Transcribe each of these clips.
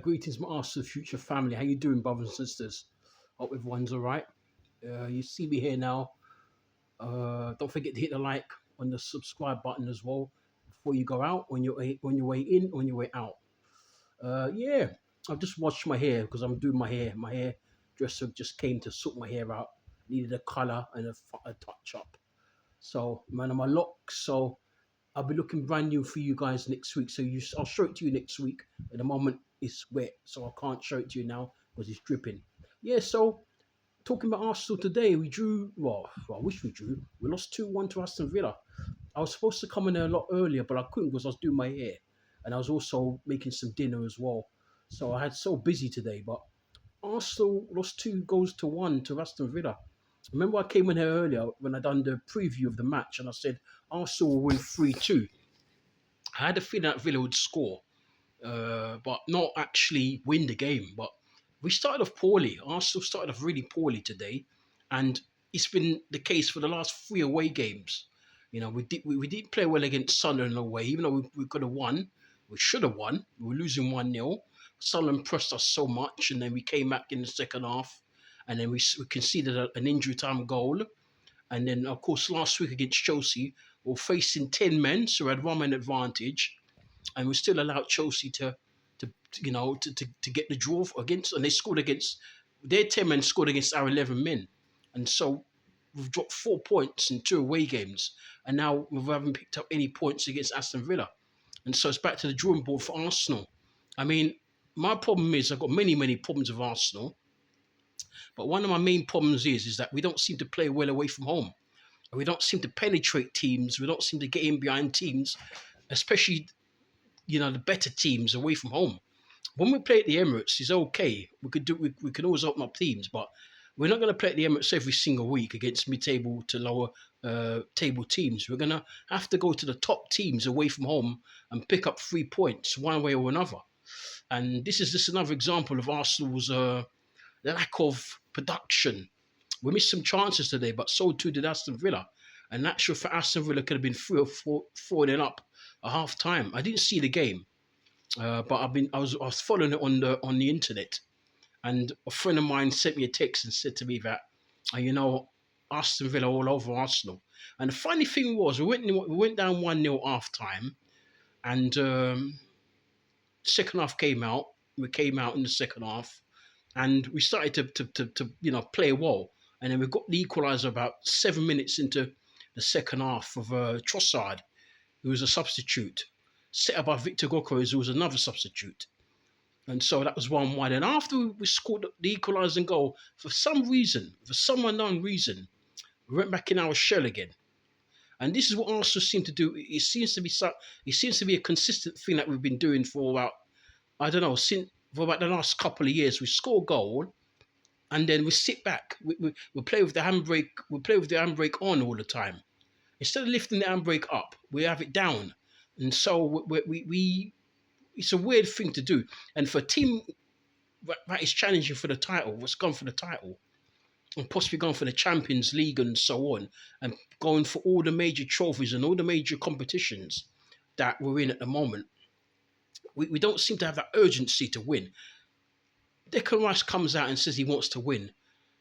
Greetings, my Arsenal future family. How you doing, brothers and sisters? Hope everyone's all right. You see me here now. Don't forget to hit the like on the subscribe button as well before you go out. On your way in, on your way out. Yeah, I've just washed my hair because I'm doing my hair. My hair dresser just came to sort my hair out. Needed a color and a touch up. So man, I'm a lock. So I'll be looking brand new for you guys next week. I'll show it to you next week. At the moment, it's wet, so I can't show it to you now because it's dripping. Yeah. So talking about Arsenal today, we drew. Well, I wish we drew. We lost 2-1 to Aston Villa. I was supposed to come in there a lot earlier, but I couldn't because I was doing my hair, and I was also making some dinner as well. So I had so busy today. But Arsenal lost 2 goals to 1 to Aston Villa. Remember, I came in here earlier when I done the preview of the match, and I said Arsenal will win 3-2. I had a feeling that Villa would score, but not actually win the game. But we started off poorly. Arsenal started off really poorly today, and it's been the case for the last 3 away games. You know, we didn't play well against Sunderland away, even though we could have won. We should have won. We were losing 1-0. Sunderland pressed us so much, and then we came back in the second half, and then we conceded an injury time goal. And then, of course, last week against Chelsea, we were facing 10 men, so we had 1 man advantage, and we still allowed Chelsea to get the draw against, and they scored against their 10 men scored against our 11 men, and so we've dropped 4 points in 2 away games, and now we haven't picked up any points against Aston Villa, and so it's back to the drawing board for Arsenal. I mean, my problem is I've got many problems with Arsenal, but one of my main problems is that we don't seem to play well away from home. We don't seem to penetrate teams. We don't seem to get in behind teams, especially the better teams away from home. When we play at the Emirates, it's okay. We can always open up teams, but we're not going to play at the Emirates every single week against mid-table to lower table teams. We're going to have to go to the top teams away from home and pick up 3 points one way or another. And this is just another example of Arsenal's lack of production. We missed some chances today, but so too did Aston Villa. And natural for Aston Villa could have been 3 or 4 up at half time. I didn't see the game, but I was following it on the internet, and a friend of mine sent me a text and said to me that, Aston Villa all over Arsenal. And the funny thing was, we went down 1-0 half time, and second half came out. We came out in the second half, and we started to play well. And then we got the equaliser about 7 minutes into the second half of Trossard, who was a substitute, set up by Victor Gokores, who was another substitute. And so that was 1-1. And after we scored the equalising goal, for some unknown reason, we went back in our shell again. And this is what Arsenal seem to do. It seems to be a consistent thing that we've been doing for about, I don't know, for about the last couple of years. We score a goal, and then we sit back. We play with the handbrake. We play with the handbrake on all the time. Instead of lifting the handbrake up, we have it down, and so we it's a weird thing to do. And for a team that is challenging for the title, what's gone for the title, and possibly going for the Champions League and so on, and going for all the major trophies and all the major competitions that we're in at the moment, we don't seem to have that urgency to win. Declan Rice comes out and says he wants to win.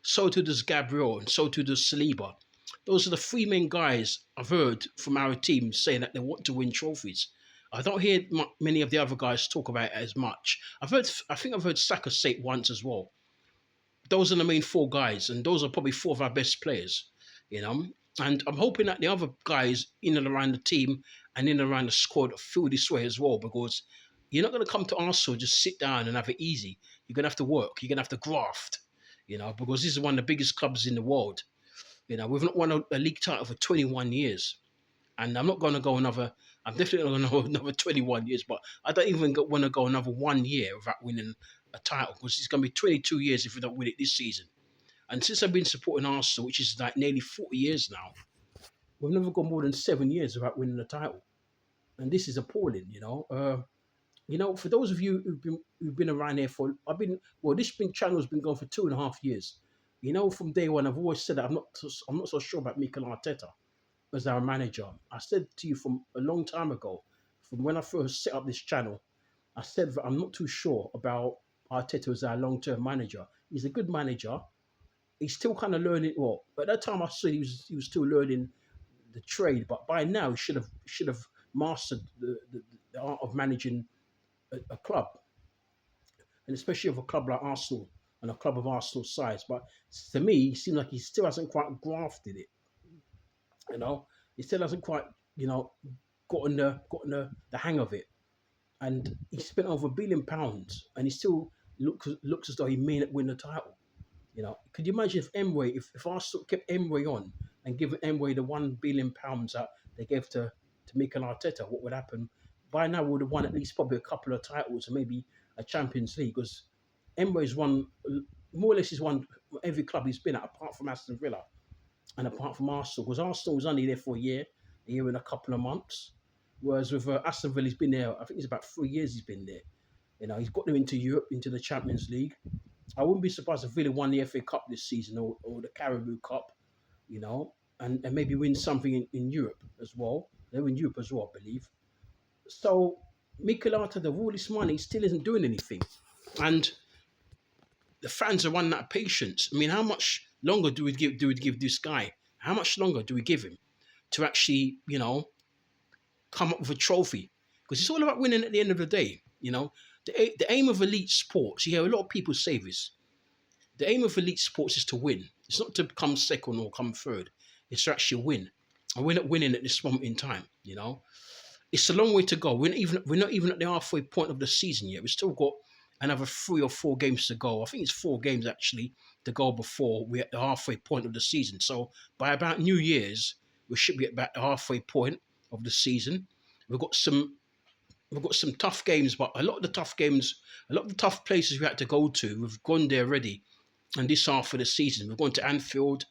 So too does Gabriel, and so too does Saliba. Those are the 3 main guys I've heard from our team saying that they want to win trophies. I don't hear many of the other guys talk about it as much. I think I've heard Saka say it once as well. Those are the main 4 guys, and those are probably 4 of our best players, And I'm hoping that the other guys in and around the team and in and around the squad feel this way as well, because you're not going to come to Arsenal just sit down and have it easy. You're going to have to work. You're going to have to graft, because this is one of the biggest clubs in the world. We've not won a league title for 21 years. And I'm definitely not going to go another 21 years, but I don't even want to go another 1 year without winning a title, because it's going to be 22 years if we don't win it this season. And since I've been supporting Arsenal, which is like nearly 40 years now, we've never gone more than 7 years without winning a title. And this is appalling, for those of you who've been around here this channel's been going for 2.5 years. From day one, I've always said that I'm not so sure about Mikel Arteta as our manager. I said to you from a long time ago, from when I first set up this channel, I said that I'm not too sure about Arteta as our long-term manager. He's a good manager. He's still kind of learning. Well, at that time I said he was still learning the trade, but by now he should have mastered the art of managing a club, and especially of a club like Arsenal and a club of Arsenal size. But to me, it seems like he still hasn't quite grafted it. You know, he still hasn't quite gotten the hang of it. And he spent over £1 billion, and he still looks as though he may not win the title. Could you imagine if Arsenal kept Emre on and given Emre the £1 billion that they gave to Mikel Arteta, what would happen? By now, we would have won at least probably a couple of titles and maybe a Champions League, because Emre's won more or less. He's won every club he's been at, apart from Aston Villa and apart from Arsenal, because Arsenal was only there for a year and a couple of months. Whereas with Aston Villa, he's been there. I think it's about 3 years he's been there. He's got them into Europe, into the Champions League. I wouldn't be surprised if Villa won the FA Cup this season, or the Carabao Cup, and maybe win something in Europe as well. They're in Europe as well, I believe. So Mikel Arteta, with all this money, still isn't doing anything. And the fans are running out of patience. I mean, how much longer do we give this guy? How much longer do we give him to actually, come up with a trophy? Because it's all about winning at the end of the day. The aim of elite sports, you hear a lot of people say this. The aim of elite sports is to win. It's not to come second or come third. It's to actually win. And we're not winning at this moment in time. It's a long way to go. We're not even at the halfway point of the season yet. We've still got another 3 or 4 games to go. I think it's 4 games actually to go before we're at the halfway point of the season. So by about New Year's, we should be at about the halfway point of the season. We've got some tough games, but a lot of the tough places we had to go to, we've gone there already. And this half of the season, we've gone to Anfield,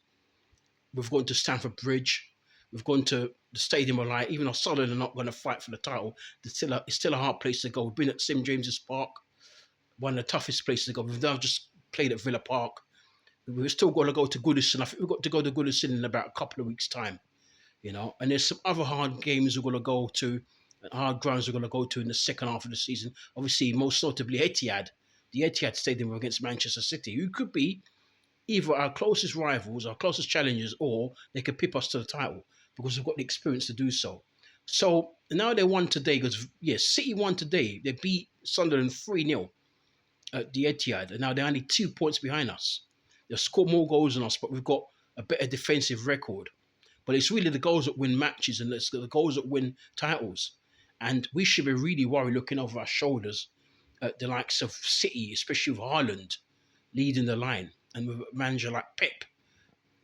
we've gone to Stamford Bridge, we've gone to the Stadium of Light. Even though Sunderland are not going to fight for the title, it's still a hard place to go. We've been at St James's Park, one of the toughest places to go. We've now just played at Villa Park. We've still got to go to Goodison. I think we've got to go to Goodison in about a couple of weeks' time. And there's some other hard games we're going to go to, hard grounds we're going to go to in the second half of the season. Obviously, most notably Etihad, the Etihad Stadium against Manchester City, who could be either our closest rivals, our closest challengers, or they could pip us to the title because we've got the experience to do so. So now they won today because, yes, City won today. They beat Sunderland 3-0 at the Etihad, and now they're only 2 points behind us. They've scored more goals than us, but we've got a better defensive record. But it's really the goals that win matches, and it's the goals that win titles. And we should be really worried looking over our shoulders at the likes of City, especially with Haaland leading the line, and with a manager like Pep.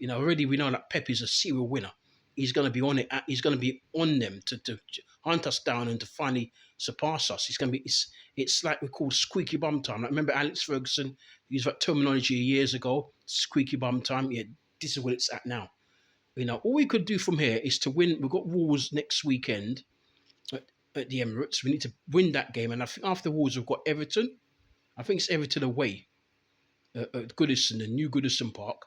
Already we know that Pep is a serial winner. He's going to be on it. He's going to be on them to hunt us down and to finally surpass us. It's going to be. It's like we call squeaky bum time. Like, remember Alex Ferguson used that terminology years ago. Squeaky bum time. Yeah, this is what it's at now. All we could do from here is to win. We've got Wolves next weekend at the Emirates. We need to win that game, and I think after Wolves we've got Everton. I think it's Everton away at Goodison, the new Goodison Park.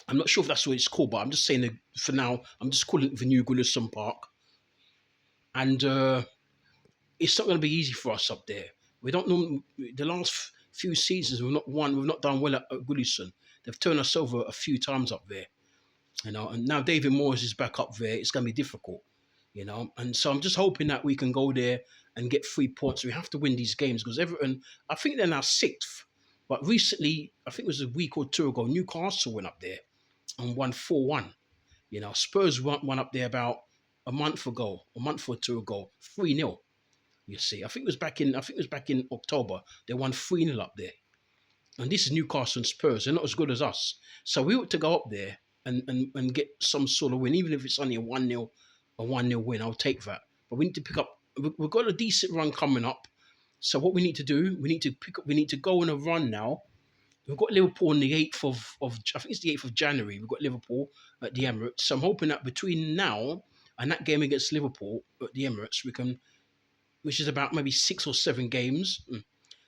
I'm not sure if that's what it's called, but I'm just saying that for now, I'm just calling it the new Goodison Park. And it's not going to be easy for us up there. We don't know. The last few seasons, we've not won. We've not done well at Goodison. They've turned us over a few times up there. And now David Moyes is back up there. It's going to be difficult. And so I'm just hoping that we can go there and get 3 points. We have to win these games because Everton, I think they're now 6th. But recently, I think it was a week or two ago, Newcastle went up there and won 4-1. Spurs won up there about a month or two ago, 3-0. You see, I think it was back in October. They won 3-0 up there. And this is Newcastle and Spurs. They're not as good as us. So we ought to go up there and get some sort of win, even if it's only a 1-0 win. I'll take that. But we need to pick up. We've got a decent run coming up. So what we need to do, we need to go on a run now. We've got Liverpool on the 8th of I think it's the 8th of January. We've got Liverpool at the Emirates. So I'm hoping that between now and that game against Liverpool at the Emirates, which is about maybe 6 or 7 games,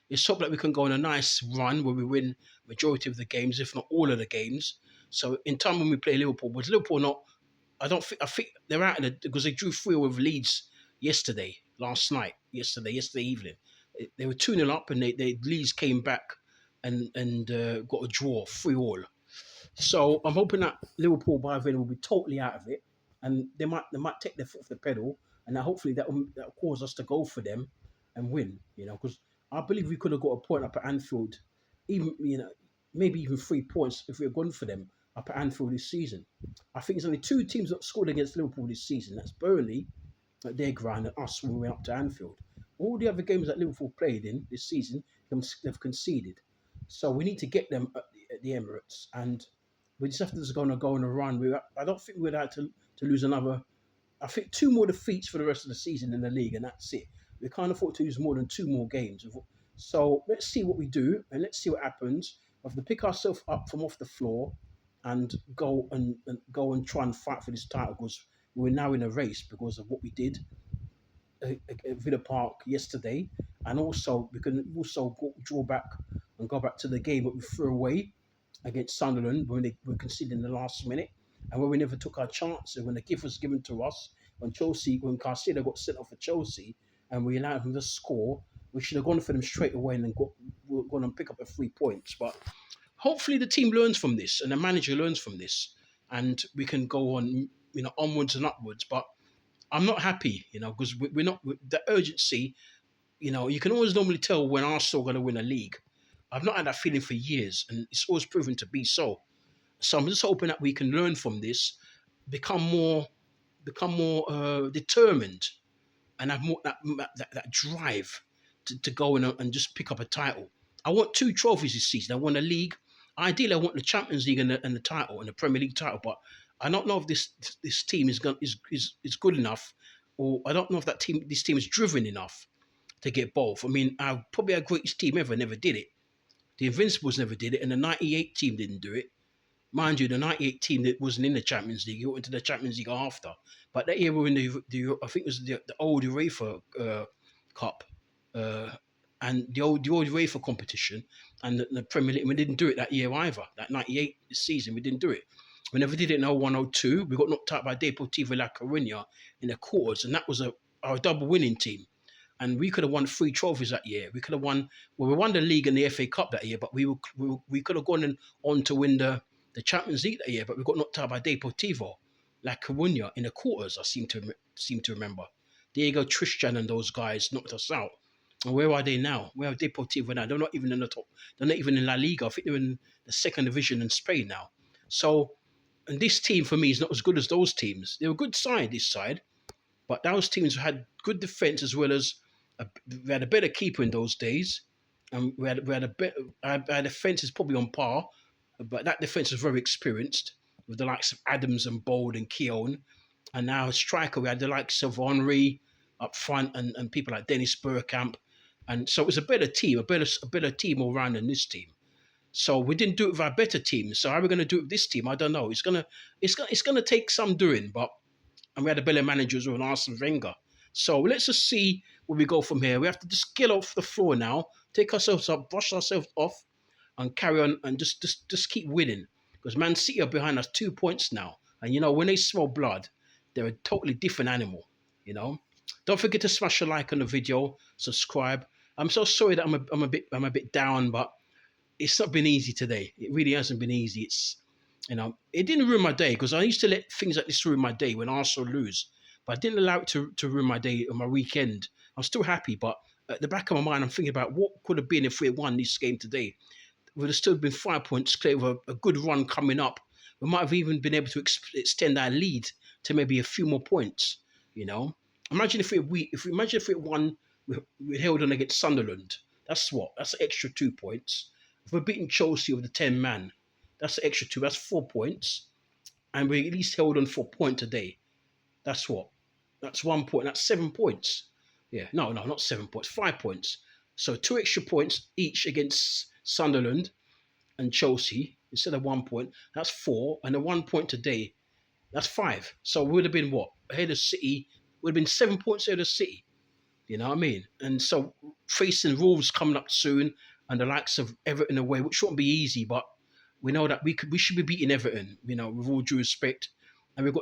it's hope that we can go on a nice run where we win majority of the games, if not all of the games. So in time when we play Liverpool, but Liverpool not, I think they're out of it because they drew 3 with Leeds yesterday. yesterday evening. They were 2-0 up, and Leeds came back and got a draw, 3-3. So I'm hoping that Liverpool by then will be totally out of it, and they might take their foot off the pedal, and hopefully that will cause us to go for them and win. Because I believe we could have got a point up at Anfield, even maybe even 3 points if we had gone for them up at Anfield this season. I think there's only two teams that scored against Liverpool this season. That's Burnley at their ground and us when we went up to Anfield. All the other games that Liverpool played in this season, they've conceded. So we need to get them at the Emirates, and we just have to just go on a run. I don't think we'd like to lose another. I think two more defeats for the rest of the season in the league, and that's it. We can't afford to lose more than two more games. So let's see what we do, and let's see what happens. We have to pick ourselves up from off the floor and go and try and fight for this title, because we're now in a race because of what we did at Villa Park yesterday, and also we can also draw back and go back to the game that we threw away against Sunderland when they were conceded in the last minute, and when we never took our chances, when the gift was given to us, when Caicedo got sent off for Chelsea, and we allowed him to score, we should have gone for them straight away and then gone and pick up the 3 points. But hopefully the team learns from this and the manager learns from this, and we can go on, onwards and upwards. But I'm not happy, because we're not the urgency. You can always normally tell when Arsenal are going to win a league. I've not had that feeling for years, and it's always proven to be so. So I'm just hoping that we can learn from this, become more determined, and have more that drive to go and just pick up a title. I want two trophies this season. I want a league. Ideally, I want the Champions League and the title and the Premier League title. But I don't know if this team is good enough, or I don't know if this team is driven enough to get both. I mean, probably our greatest team ever never did it. The Invincibles never did it, and the '98 team didn't do it. Mind you, the '98 team that wasn't in the Champions League, you went into the Champions League after. But that year we were in I think it was the old UEFA Cup, uh, and the old UEFA competition, and the Premier League. We didn't do it that year either. That '98 season, we didn't do it. We never did it in 0102. We got knocked out by Deportivo La Coruña in the quarters, and that was our double winning team. And we could have won 3 trophies that year. We could have won. Well, we won the league and the FA Cup that year, but we could have gone on to win the Champions League that year. But we got knocked out by Deportivo La Coruña in the quarters. I seem to remember. Diego Tristan and those guys knocked us out. And where are they now? Where are Deportivo now? They're not even in the top. They're not even in La Liga. I think they're in the second division in Spain now. So, and this team for me is not as good as those teams. They were a good side, this side, but those teams had good defence as well as we had a better keeper in those days, and we had a better. Our defence is probably on par, but that defence is very experienced with the likes of Adams and Bold and Keown, and now striker we had the likes of Henry up front and people like Dennis Bergkamp, and so it was a better team, a better team all round than this team. So we didn't do it with our better team. So how are we going to do it with this team? I don't know. It's gonna take some doing, but and we had a better manager as well, Arsene Wenger. So let's just see where we go from here. We have to just get off the floor now, take ourselves up, brush ourselves off, and carry on and just keep winning. Because Man City are behind us 2 points now. And when they smell blood, they're a totally different animal. Don't forget to smash a like on the video, subscribe. I'm so sorry that I'm a bit down, but it's not been easy today. It really hasn't been easy. It didn't ruin my day, because I used to let things like this ruin my day when Arsenal lose, but I didn't allow it to ruin my day or my weekend. I'm still happy, but at the back of my mind, I'm thinking about what could have been if we had won this game today. We would have still been 5 points clear with a good run coming up. We might have even been able to extend our lead to maybe a few more points. Imagine if we won, we held on against Sunderland. That's an extra 2 points. If we're beating Chelsea with the 10 man, that's an extra two. That's 4 points, and we at least held on for a point today. That's what. That's 1 point. That's 7 points. Yeah, no, not 7 points. 5 points. So 2 extra points each against Sunderland and Chelsea instead of 1 point. That's 4, and the 1 point today. That's 5. So we would have been what, ahead of City? Would have been 7 points ahead of City. You know what I mean? And so facing Wolves coming up soon, and the likes of Everton away, which won't be easy, but we know that we should be beating Everton. With all due respect. And we've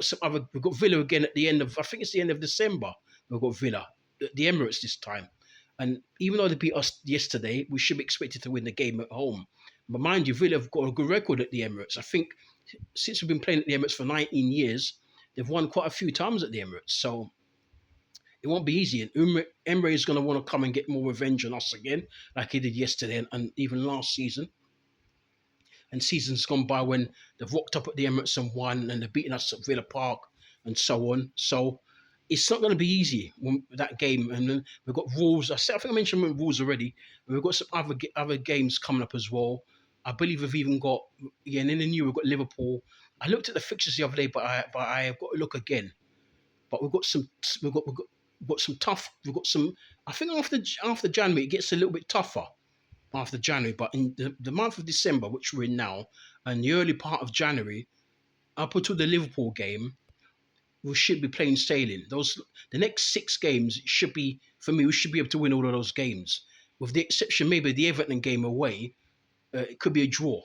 got Villa again at the end of, I think it's the end of December. We've got Villa. the Emirates this time. And even though they beat us yesterday, we should be expected to win the game at home. But mind you, Villa have got a good record at the Emirates. I think since we've been playing at the Emirates for 19 years, they've won quite a few times at the Emirates. So it won't be easy. And Emre is going to want to come and get more revenge on us again, like he did yesterday and even last season. And seasons gone by when they've walked up at the Emirates and won, and they're beating us at Villa Park and so on. So it's not going to be easy that game. And then we've got Wolves. I think I mentioned Wolves already. We've got some other games coming up as well. I believe we've even got, yeah, and in the new we've got Liverpool. I looked at the fixtures the other day, but I have got to look again. But we've got some tough. We've got some. I think after January it gets a little bit tougher after January. But in the month of December, which we're in now, and the early part of January, up until the Liverpool game, we should be plain sailing. The next 6 games should be for me. We should be able to win all of those games, with the exception maybe the Everton game away. It could be a draw,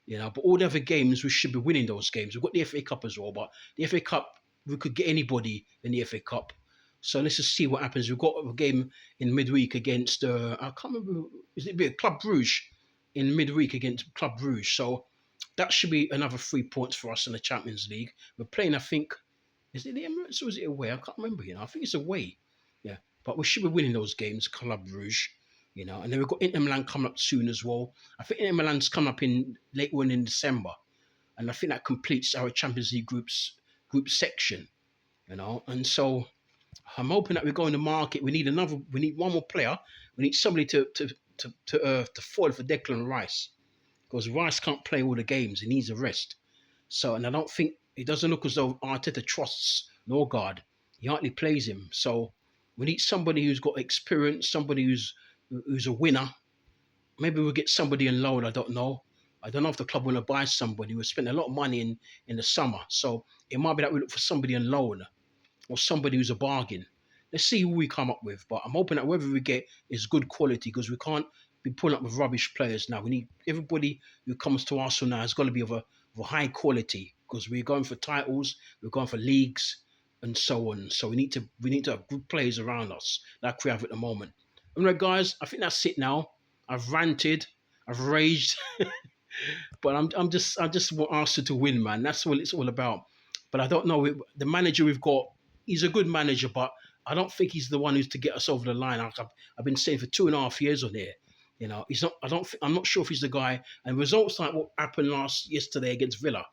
But all the other games we should be winning those games. We've got the FA Cup as well, but the FA Cup we could get anybody in the FA Cup. So let's just see what happens. We've got a game in midweek against I can't remember. Is it Club Brugge in midweek against Club Brugge? So that should be another 3 points for us in the Champions League. We're playing, I think, is it the Emirates or is it away? I can't remember. I think it's away. Yeah, but we should be winning those games. Club Brugge. And then we've got Inter Milan coming up soon as well. I think Inter Milan's coming up in late one in December, and I think that completes our Champions League group section. And so I'm hoping that we go in the market. We need one more player. We need somebody to foil for Declan Rice, because Rice can't play all the games. He needs a rest. So, and I don't think it doesn't look as though Arteta trusts Norgard. He hardly plays him. So we need somebody who's got experience, somebody who's a winner. Maybe we'll get somebody in loan. I don't know. I don't know if the club want to buy somebody. We spent a lot of money in the summer. So it might be that we look for somebody in loan or somebody who's a bargain. Let's see who we come up with. But I'm hoping that whoever we get is good quality, because we can't be pulling up with rubbish players now. We need everybody who comes to Arsenal now has got to be of a high quality, because we're going for titles, we're going for leagues, and so on. So we need to have good players around us like we have at the moment. Anyway, guys, I think that's it now. I've ranted, I've raged, but I just want Arsenal to win, man. That's what it's all about. But I don't know the manager we've got. He's a good manager, but I don't think he's the one who's to get us over the line. I've been saying for 2.5 years on here. He's not. I'm not sure if he's the guy. And results like what happened yesterday against Villa,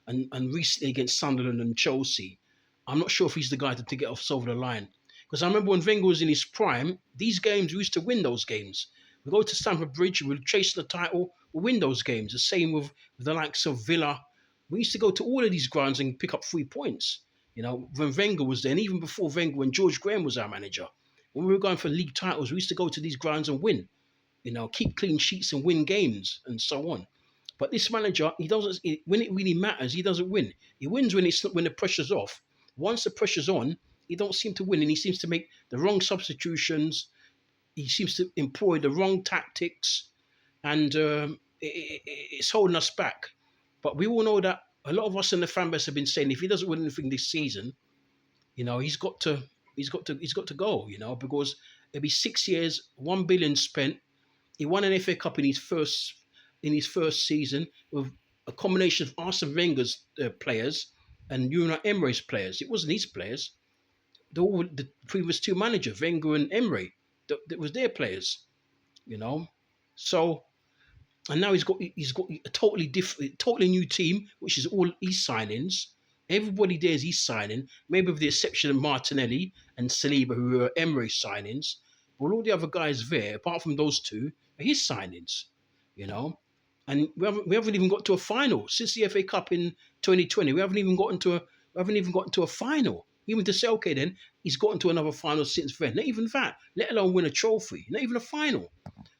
and recently against Sunderland and Chelsea, I'm not sure if he's the guy to get us over the line. Because I remember when Wenger was in his prime, these games we used to win those games. We go to Stamford Bridge, we'll chase the title, we'll win those games. The same with the likes of Villa. We used to go to all of these grounds and pick up 3 points. When Wenger was there, and even before Wenger, when George Graham was our manager, when we were going for league titles, we used to go to these grounds and win. Keep clean sheets and win games and so on. But this manager, he doesn't. When it really matters, he doesn't win. He wins when the pressure's off. Once the pressure's on, he don't seem to win, and he seems to make the wrong substitutions. He seems to employ the wrong tactics, and it's holding us back. But we all know that a lot of us in the fan base have been saying if he doesn't win anything this season, he's got to go. Because it'll be 6 years, 1 billion spent. He won an FA Cup in his first season with a combination of Arsene Wenger's players and Unai Emery's players. It wasn't his players. The previous 2 managers, Wenger and Emery, that was their players. So, and now he's got a totally new team, which is all his signings. Everybody there is his signing, maybe with the exception of Martinelli and Saliba, who are Emery signings. But all the other guys there, apart from those 2, are his signings. And we haven't even got to a final since the FA Cup in 2020. We haven't even gotten to a final. Even to say, okay, then he's gotten to another final since then. Not even that, let alone win a trophy. Not even a final.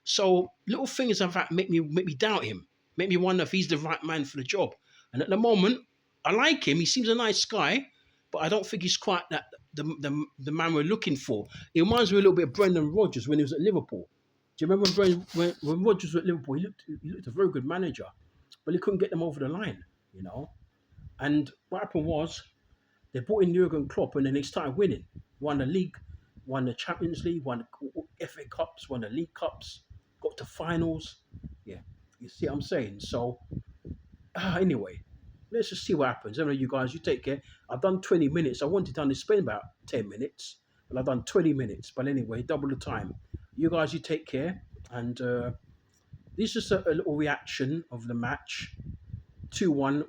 So little things like that make me doubt him. Make me wonder if he's the right man for the job. And at the moment, I like him. He seems a nice guy, but I don't think he's quite the man we're looking for. He reminds me a little bit of Brendan Rodgers when he was at Liverpool. Do you remember when Rodgers was at Liverpool? He looked a very good manager, but he couldn't get them over the line. And what happened was, they brought in Jurgen Klopp, and then they started winning. Won the league, won the Champions League, won the FA Cups, won the League Cups, got to finals. Yeah, you see what I'm saying? So, anyway, let's just see what happens. Anyway, you guys, you take care. I've done 20 minutes. I wanted to only spend about 10 minutes, but I've done 20 minutes. But anyway, double the time. You guys, you take care. And this is just a little reaction of the match. 2-1,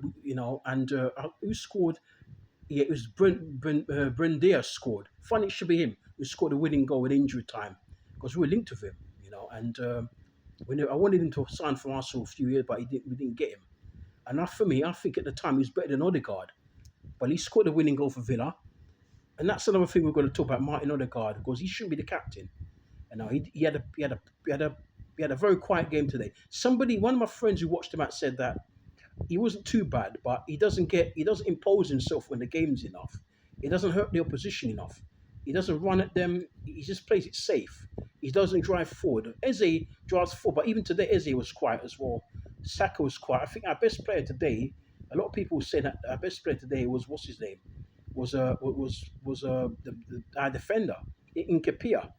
and who scored? Yeah, it was Brendia scored. Funny, it should be him who scored the winning goal in injury time because we were linked with him. And I wanted him to sign for Arsenal a few years, but we didn't get him. And for me, I think at the time he was better than Odegaard. But he scored the winning goal for Villa. And that's another thing we're going to talk about Martin Odegaard because he shouldn't be the captain. He had a very quiet game today. One of my friends who watched him out said that he wasn't too bad, but he doesn't impose himself when the game's enough. He doesn't hurt the opposition enough. He doesn't run at them. He just plays it safe. He doesn't drive forward. Eze drives forward, but even today Eze was quiet as well. Saka was quiet. I think our best player today. A lot of people say that our best player today was what's his name? Our defender in Kapia.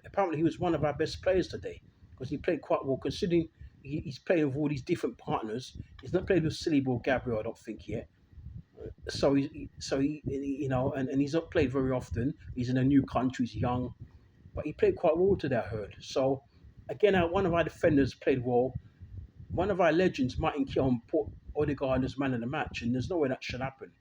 Apparently, he was one of our best players today because he played quite well. Considering he's playing with all these different partners, he's not played with Saliba or Gabriel, I don't think yet. And he's not played very often. He's in a new country. He's young, but he played quite well today, I heard. So again, one of our defenders played well. One of our legends, Martin Keown, put Odegaard as man of the match, and there's no way that should happen.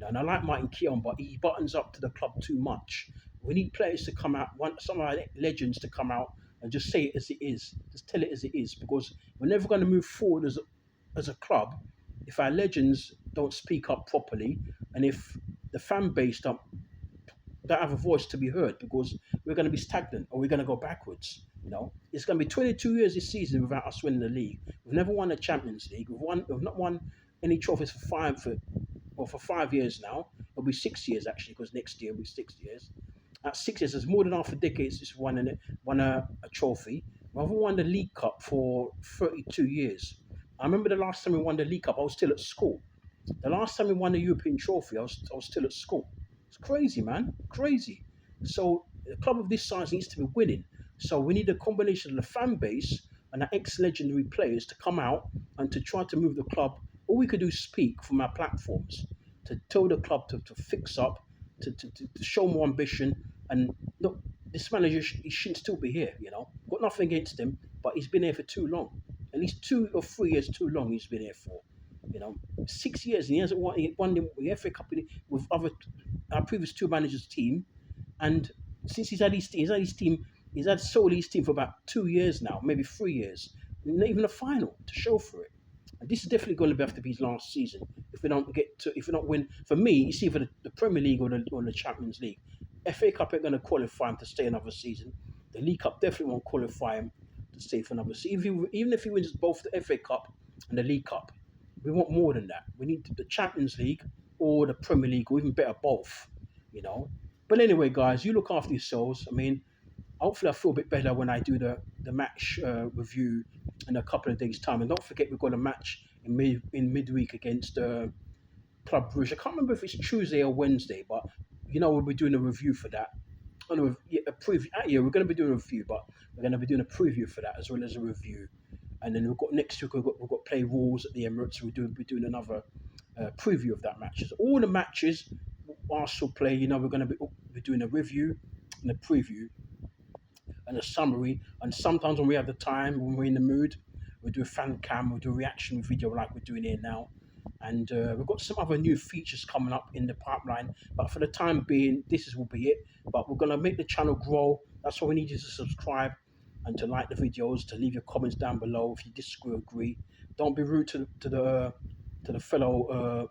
And I like Martin Keown, but he buttons up to the club too much. We need players to come out, want some of our legends to come out and just say it as it is. Just tell it as it is, because we're never going to move forward as a club if our legends don't speak up properly and if the fan base don't have a voice to be heard, because we're going to be stagnant or we're going to go backwards. It's going to be 22 years this season without us winning the league. We've never won the Champions League. We've not won any trophies for 5 years now. It'll be 6 years actually, because next year will be 6 years. At 6 years, there's more than half a decade since we won a trophy. We haven't won the League Cup for 32 years. I remember the last time we won the League Cup, I was still at school. The last time we won the European trophy, I was still at school. It's crazy, man. Crazy. So a club of this size needs to be winning. So we need a combination of the fan base and the ex-legendary players to come out and to try to move the club. All we could do is speak from our platforms to tell the club to fix up, to show more ambition. And look, this manager, he shouldn't still be here, Got nothing against him, but he's been here for too long. At least 2 or 3 years too long he's been here for. 6 years, and he hasn't won the FA Cup with our previous two managers' team. And since he's had solely his team for about 2 years now, maybe 3 years. Not even a final to show for it. And this is definitely going to have to be his last season if we don't win. For me, it's either the Premier League or the Champions League. FA Cup ain't going to qualify him to stay another season. The League Cup definitely won't qualify him to stay for another season. Even if he wins both the FA Cup and the League Cup, we want more than that. We need the Champions League or the Premier League, or even better, both. But anyway, guys, you look after yourselves. I mean, hopefully I feel a bit better when I do the match review in a couple of days' time. And don't forget, we've got a match in midweek against Club Brugge. I can't remember if it's Tuesday or Wednesday, but we'll be doing a review for that. A preview. Yeah, we're going to be doing a review, but we're going to be doing a preview for that as well as a review. And then next week we've got play Wolves at the Emirates. We're doing another preview of that match. So all the matches Arsenal play, we're going to be doing a review and a preview and a summary. And sometimes when we have the time, when we're in the mood, we'll do a fan cam, we'll do a reaction video like we're doing here now. And we've got some other new features coming up in the pipeline. But for the time being, will be it. But we're going to make the channel grow. That's why we need you to subscribe and to like the videos, to leave your comments down below if you disagree or agree. Don't be rude to the fellow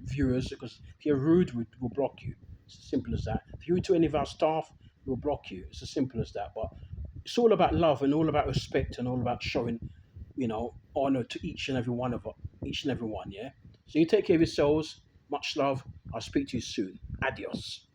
viewers, because if you're rude, we'll block you. It's as simple as that. If you're rude to any of our staff, we'll block you. It's as simple as that. But it's all about love and all about respect and all about showing, honor to each and every one. Yeah. So you take care of yourselves. Much love. I'll speak to you soon. Adios.